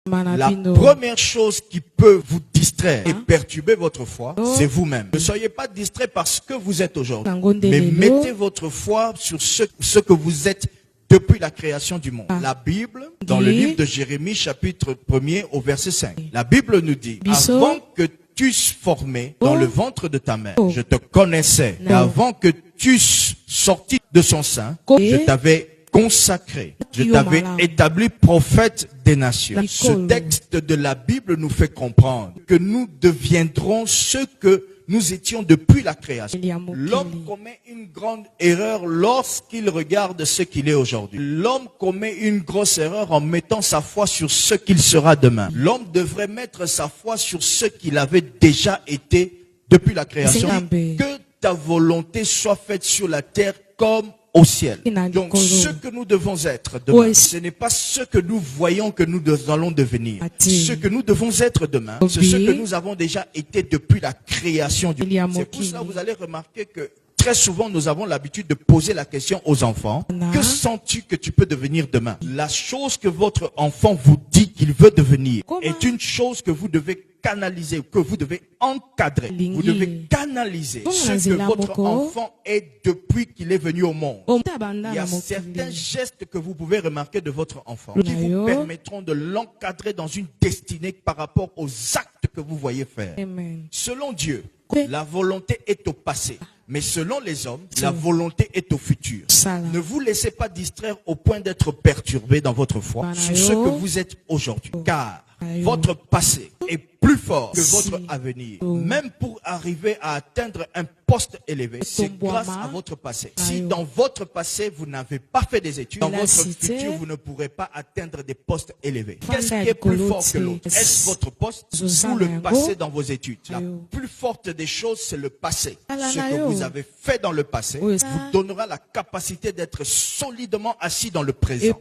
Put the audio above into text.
La première chose qui peut vous distraire et perturber votre foi, c'est vous-même. Ne soyez pas distrait par ce que vous êtes aujourd'hui, mais mettez votre foi sur ce que vous êtes depuis la création du monde. La Bible, dans le livre de Jérémie, chapitre 1er, au verset 5, la Bible nous dit, avant que tu sois formé dans le ventre de ta mère, je te connaissais. Et avant que tu sois sorti de son sein, je t'avais consacré, je t'avais établi prophète des nations. Ce texte de la Bible nous fait comprendre que nous deviendrons ce que nous étions depuis la création. L'homme commet une grande erreur lorsqu'il regarde ce qu'il est aujourd'hui. L'homme commet une grosse erreur en mettant sa foi sur ce qu'il sera demain. L'homme devrait mettre sa foi sur ce qu'il avait déjà été depuis la création. Que ta volonté soit faite sur la terre comme au ciel. Donc, ce que nous devons être demain, ce n'est pas ce que nous voyons que nous allons devenir. Ce que nous devons être demain, c'est ce que nous avons déjà été depuis la création du monde. C'est pour cela que vous allez remarquer que très souvent, nous avons l'habitude de poser la question aux enfants. Que sens-tu que tu peux devenir demain? La chose que votre enfant vous dit qu'il veut devenir est une chose que vous devez canaliser, que vous devez encadrer. Vous devez canaliser ce que votre enfant est depuis qu'il est venu au monde. Il y a certains gestes que vous pouvez remarquer de votre enfant qui vous permettront de l'encadrer dans une destinée par rapport aux actes que vous voyez faire. Selon Dieu, la volonté est au passé. Mais selon les hommes, la volonté est au futur. Ne vous laissez pas distraire au point d'être perturbé dans votre foi sur ce que vous êtes aujourd'hui. Car votre passé est plus fort que votre avenir. Même pour arriver à atteindre un poste élevé, c'est grâce à votre passé. Si dans votre passé, vous n'avez pas fait des études, dans votre futur, vous ne pourrez pas atteindre des postes élevés. Qu'est-ce qui est plus fort que l'autre? Est-ce votre poste ou le passé dans vos études? La plus forte des choses, c'est le passé. Ce que vous avez fait dans le passé vous donnera la capacité d'être solidement assis dans le présent.